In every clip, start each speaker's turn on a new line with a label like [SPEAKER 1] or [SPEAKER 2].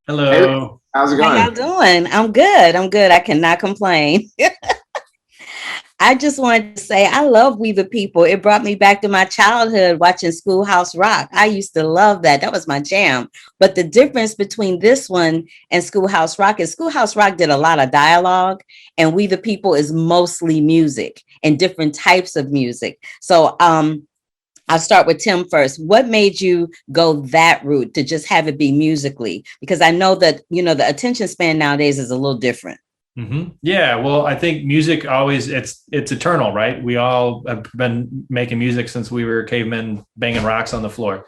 [SPEAKER 1] Hey,
[SPEAKER 2] Hello.
[SPEAKER 1] how's it
[SPEAKER 3] How y'all
[SPEAKER 1] going?
[SPEAKER 3] doing? I'm good. I'm good. I cannot complain. I just wanted to say I love We the People. It brought me back to my childhood watching Schoolhouse Rock. I used to love that. That was my jam. But the difference between this one and Schoolhouse Rock is Schoolhouse Rock did a lot of dialogue, and We the People is mostly music and different types of music. So I'll start with Tim first. What made you go that route to just have it be musically? Because I know that, the attention span nowadays is a little different.
[SPEAKER 2] Yeah, well, I think music always it's eternal, right? We all have been making music since we were cavemen banging rocks on the floor.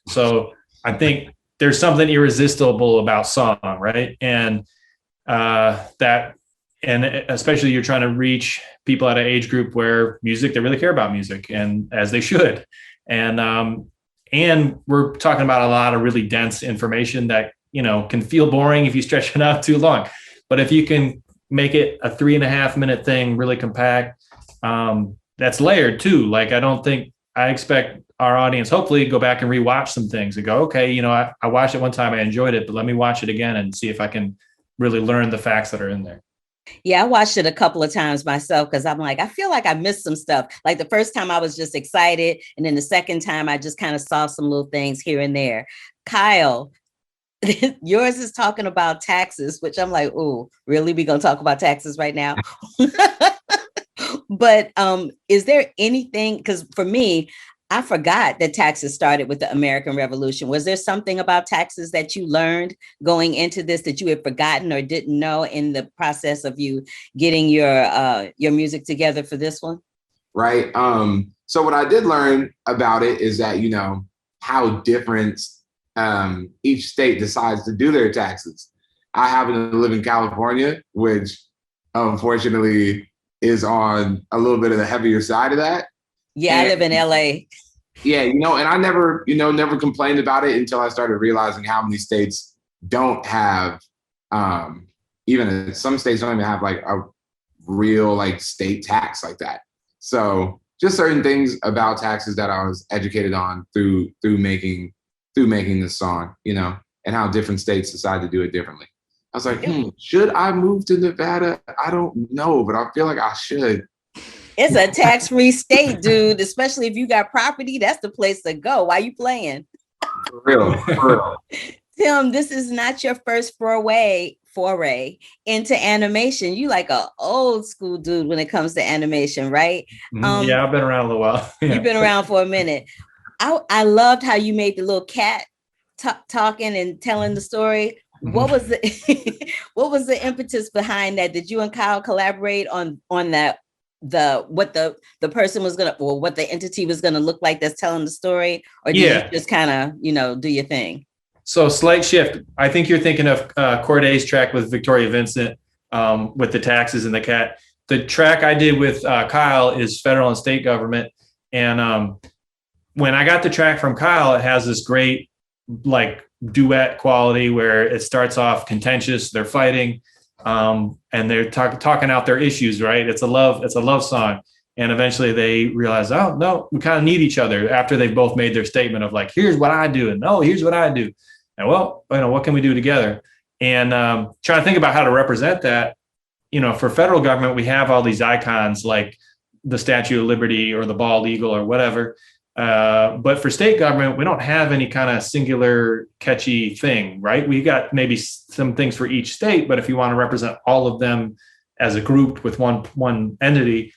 [SPEAKER 2] So I think there's something irresistible about song, right? That and especially you're trying to reach people at an age group where they really care about music, and as they should. And we're talking about a lot of really dense information that can feel boring if you stretch it out too long. But if you can make it a 3.5 minute thing, really compact, that's layered too. Like I expect our audience hopefully go back and rewatch some things and go, okay, I watched it one time, I enjoyed it, but let me watch it again and see if I can really learn the facts that are in there.
[SPEAKER 3] Yeah, I watched it a couple of times myself because I'm like, I feel like I missed some stuff. Like the first time I was just excited. And then the second time I just kind of saw some little things here and there. Kyle, yours is talking about taxes, which I'm like, oh, really? We gonna talk about taxes right now? But is there anything, because for me, I forgot that taxes started with the American Revolution. Was there something about taxes that you learned going into this that you had forgotten or didn't know in the process of you getting your music together for this one?
[SPEAKER 1] Right. So what I did learn about it is that, how different each state decides to do their taxes. I happen to live in California, which unfortunately is on a little bit of the heavier side of that.
[SPEAKER 3] Yeah, I
[SPEAKER 1] And
[SPEAKER 3] live in LA.
[SPEAKER 1] yeah, and I never complained about it until I started realizing how many states don't have, even some states don't even have like a real like state tax like that. So just certain things about taxes that I was educated on through making this song, and how different states decide to do it differently. I was like, should I move to Nevada? I don't know, but I feel like I should.
[SPEAKER 3] It's a tax-free state, dude. Especially if you got property, that's the place to go. Why you playing?
[SPEAKER 1] For real, for real.
[SPEAKER 3] Tim, this is not your first foray into animation. You like a old school dude when it comes to animation, right?
[SPEAKER 2] Yeah, I've been around a little while.
[SPEAKER 3] You've
[SPEAKER 2] Yeah.
[SPEAKER 3] been around for a minute. I loved how you made the little cat talking and telling the story. What was the what was the impetus behind that? Did you and Kyle collaborate on that? The person was gonna, or what the entity was gonna look like that's telling the story, or did you
[SPEAKER 2] Yeah.
[SPEAKER 3] just kind of do your thing?
[SPEAKER 2] So slight shift. I think you're thinking of Corday's track with Victoria Vincent, with the taxes and the cat. The track I did with Kyle is federal and state government. And when I got the track from Kyle, it has this great like duet quality where it starts off contentious. They're fighting, and they're talking out their issues. Right? It's a love song. And eventually they realize, oh no, we kind of need each other after they've both made their statement of like, here's what I do, and no, here's what I do. And well, what can we do together? And trying to think about how to represent that. For federal government, we have all these icons like the Statue of Liberty or the bald eagle or whatever. But for state government, we don't have any kind of singular catchy thing, right? We got maybe some things for each state, but if you want to represent all of them as a group with one entity,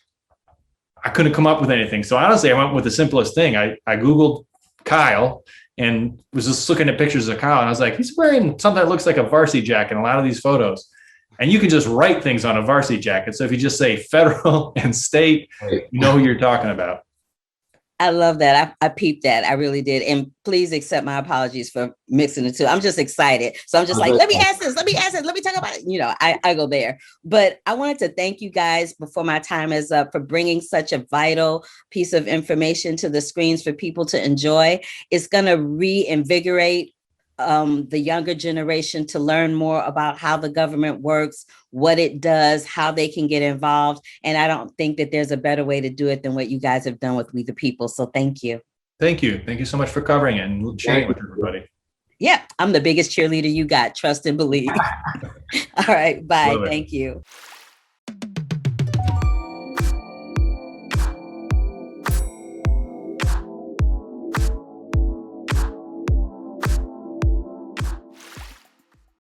[SPEAKER 2] I couldn't come up with anything. So honestly, I went with the simplest thing. I Googled Kyle and was just looking at pictures of Kyle. And I was like, he's wearing something that looks like a varsity jacket in a lot of these photos. And you can just write things on a varsity jacket. So if you just say federal and state, you know who you're talking about.
[SPEAKER 3] I love that. I peeped that. I really did. And please accept my apologies for mixing the two. I'm just excited. So I'm just like, let me ask this. Let me ask it. Let me talk about it. I go there. But I wanted to thank you guys before my time is up for bringing such a vital piece of information to the screens for people to enjoy. It's going to reinvigorate the younger generation to learn more about how the government works, what it does, how they can get involved. And I don't think that there's a better way to do it than what you guys have done with We the People. So thank you.
[SPEAKER 2] Thank you. Thank you so much for covering it and sharing it with everybody.
[SPEAKER 3] Yeah, I'm the biggest cheerleader you got. Trust and believe. All right. Bye.
[SPEAKER 2] Love it.
[SPEAKER 3] Thank you.